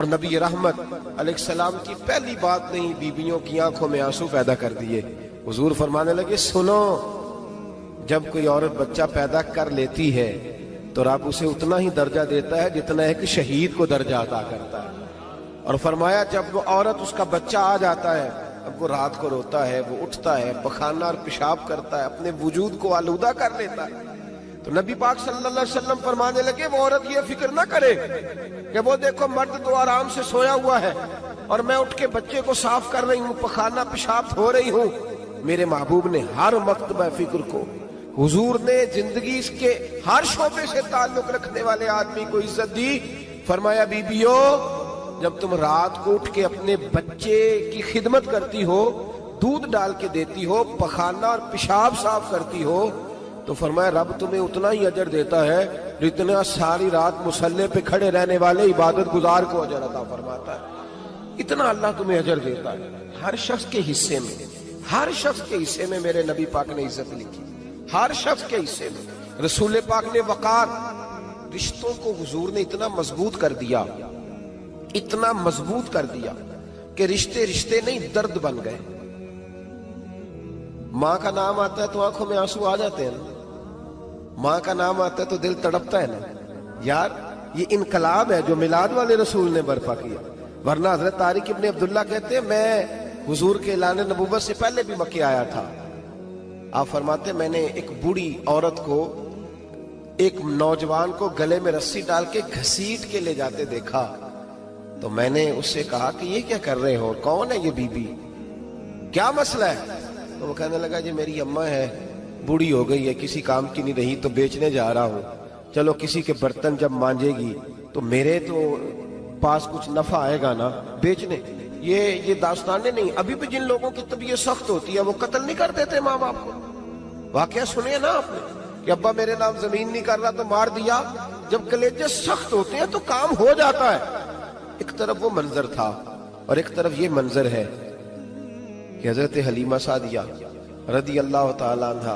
اور نبی رحمت علیہ السلام کی پہلی بات نہیں بیویوں کی آنکھوں میں آنسو پیدا کر دیے۔ حضور فرمانے لگے سنو، جب کوئی عورت بچہ پیدا کر لیتی ہے تو رب اسے اتنا ہی درجہ دیتا ہے جتنا ایک شہید کو درجہ عطا کرتا ہے۔ اور فرمایا جب وہ عورت اس کا بچہ آ جاتا ہے، اب وہ رات کو روتا ہے، وہ اٹھتا ہے، پخانہ اور پیشاب کرتا ہے، اپنے وجود کو آلودہ کر لیتا ہے، تو نبی پاک صلی اللہ علیہ وسلم فرمانے لگے وہ عورت یہ فکر نہ کرے کہ وہ دیکھو مرد تو آرام سے سویا ہوا ہے اور میں اٹھ کے بچے کو صاف کر رہی ہوں، پخانہ پیشاب دھو رہی ہوں۔ میرے محبوب نے ہر مرتبہ فکر کو، حضور نے زندگی اس کے ہر شعبے سے تعلق رکھنے والے آدمی کو عزت دی۔ فرمایا بیبیو، جب تم رات کو اٹھ کے اپنے بچے کی خدمت کرتی ہو، دودھ ڈال کے دیتی ہو، پخانہ اور پیشاب صاف کرتی ہو، تو فرمایا رب تمہیں اتنا ہی اجر دیتا ہے جتنا ساری رات مصلی پہ کھڑے رہنے والے عبادت گزار کو اجر عطا فرماتا ہے۔ اتنا اللہ تمہیں اجر دیتا ہے۔ ہر شخص کے حصے میں، ہر شخص کے حصے میں میرے نبی پاک نے عزت لکھی، ہر شخص کے حصے میں۔ رسول پاک نے وقار، رشتوں کو حضور نے اتنا مضبوط کر دیا، اتنا مضبوط کر دیا کہ رشتے رشتے نہیں درد بن گئے۔ ماں کا نام آتا ہے تو آنکھوں میں آنسو آ جاتے ہیں نا، ماں کا نام آتا ہے تو دل تڑپتا ہے نا۔ یار یہ انقلاب ہے جو میلاد والے رسول نے برپا کیا، ورنہ حضرت طارق ابن عبداللہ کہتے ہیں میں حضور کے اعلان نبوت سے پہلے بھی مکے آیا تھا۔ آپ فرماتے ہیں میں نے ایک بوڑھی عورت کو، ایک نوجوان کو گلے میں رسی ڈال کے گھسیٹ کے لے جاتے دیکھا، تو میں نے اس سے کہا کہ یہ کیا کر رہے ہو، کون ہے یہ بی بی، کیا مسئلہ ہے؟ تو وہ کہنے لگا جی میری اماں ہے، بوڑھی ہو گئی ہے، کسی کام کی نہیں رہی تو بیچنے جا رہا ہوں، چلو کسی کے برتن جب مانجے گی تو میرے تو پاس کچھ نفع آئے گا نا بیچنے۔ یہ داستانیں نہیں، ابھی بھی جن لوگوں کی طبیعت سخت ہوتی ہے وہ قتل نہیں کر دیتے ماں باپ کو۔ واقعہ سنیے نا آپ نے کہ ابا میرے نام زمین نہیں کر رہا تو مار دیا۔ جب کلیجے سخت ہوتے ہیں تو کام ہو جاتا ہے۔ ایک طرف وہ منظر تھا اور ایک طرف یہ منظر ہے کہ حضرت حلیمہ سعدیہ رضی اللہ تعالی عنہ،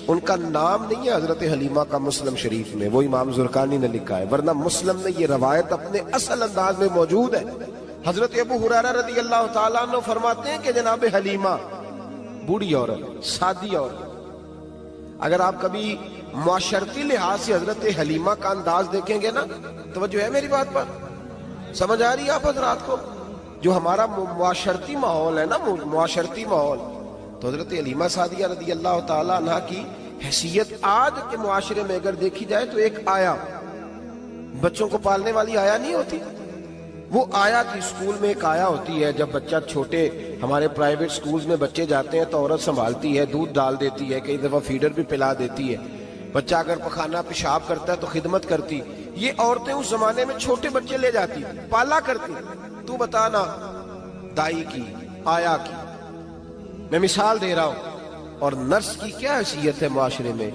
ان کا نام نہیں ہے حضرت حلیمہ کا مسلم شریف میں، وہ امام زرقانی نے لکھا ہے، ورنہ مسلم میں یہ روایت اپنے اصل انداز میں موجود ہے۔ حضرت ابو ہریرہ رضی اللہ تعالی عنہ فرماتے ہیں کہ جناب حلیمہ بوڑھی عورت، سادی عورت، اگر آپ کبھی معاشرتی لحاظ سے حضرت حلیمہ کا انداز دیکھیں گے نا، توجہ ہے میری بات پر، سمجھ آ رہی ہے آپ حضرات کو؟ جو ہمارا معاشرتی ماحول ہے نا، معاشرتی ماحول، تو حضرت حلیمہ سعدیہ رضی اللہ تعالی عنہ کی حیثیت آج کے معاشرے میں اگر دیکھی جائے تو ایک آیا، بچوں کو پالنے والی آیا نہیں ہوتی، وہ آیا تھی۔ اسکول میں ایک آیا ہوتی ہے، جب بچہ چھوٹے ہمارے پرائیویٹ سکولز میں بچے جاتے ہیں تو عورت سنبھالتی ہے، دودھ ڈال دیتی ہے، کئی دفعہ فیڈر بھی پلا دیتی ہے، بچہ اگر پخانہ پیشاب کرتا ہے تو خدمت کرتی۔ یہ عورتیں اس زمانے میں چھوٹے بچے لے جاتی، پالا کرتی۔ تو بتانا دائی کی، آیا کی، میں مثال دے رہا ہوں، اور نرس کی کیا حیثیت ہے معاشرے میں۔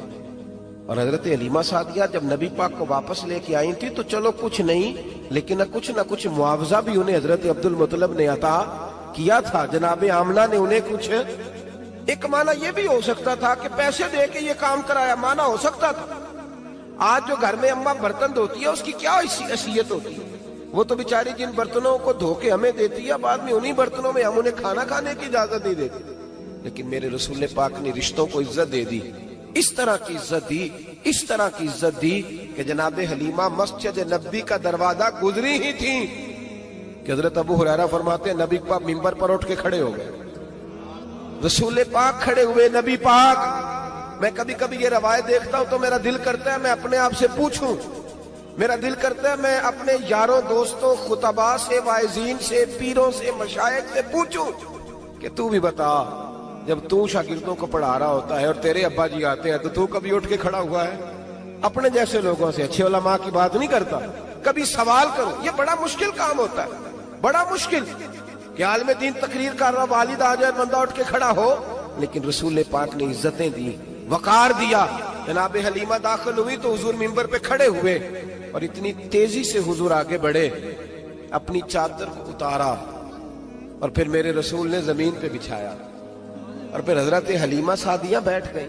اور حضرت حلیمہ سعدیہ جب نبی پاک کو واپس لے کے آئی تھی تو چلو کچھ نہیں، لیکن نہ کچھ معاوضہ بھی انہیں حضرت عبد المطلب نے عطا کیا تھا، جناب آمنہ نے انہیں کچھ، ایک معنی یہ بھی ہو سکتا تھا کہ پیسے دے کے یہ کام کرایا، معنی ہو سکتا تھا۔ آج جو گھر میں اماں برتن دھوتی ہے اس کی کیا حیثیت ہوتی ہے؟ وہ تو بیچاری جن برتنوں کو دھو کے ہمیں دیتی ہے، بعد میں انہی برتنوں میں ہم انہیں کھانا کھانے کی اجازت نہیں دیتے۔ لیکن میرے رسول پاک نے رشتوں کو عزت دے دی، اس طرح کی عزت دی، اس طرح کی عزت دی کہ جناب حلیمہ مسجد نبی کا دروازہ گزری ہی تھی کہ حضرت ابو ہریرہ فرماتے ہیں نبی پاک منبر پر اٹھ کے کھڑے ہو گئے، رسول پاک کھڑے ہوئے، نبی پاک۔ میں کبھی کبھی یہ روایت دیکھتا ہوں تو میرا دل کرتا ہے میں اپنے آپ سے پوچھوں، میرا دل کرتا ہے میں اپنے یاروں دوستوں خطباء سے، واعظین سے، پیروں سے، مشائخ سے پوچھوں کہ تو بھی بتا، جب تو شاگردوں کو پڑھا رہا ہوتا ہے اور تیرے ابا جی آتے ہیں تو کبھی اٹھ کے کھڑا ہوا ہے؟ اپنے جیسے لوگوں سے، اچھے علماء کی بات نہیں کرتا، کبھی سوال کرو۔ یہ بڑا مشکل کام ہوتا ہے، بڑا مشکل کہ عالم دین تقریر کر رہا، والد آ جائے، بندہ اٹھ کے کھڑا ہو۔ لیکن رسول پاک نے عزتیں دی، وقار دیا۔ جناب حلیمہ داخل ہوئی تو حضور منبر پہ کھڑے ہوئے اور اتنی تیزی سے حضور آگے بڑھے، اپنی چادر کو اتارا اور پھر میرے رسول نے زمین پہ بچھایا، اور پھر حضرت حلیمہ سعدیہ بیٹھ گئی۔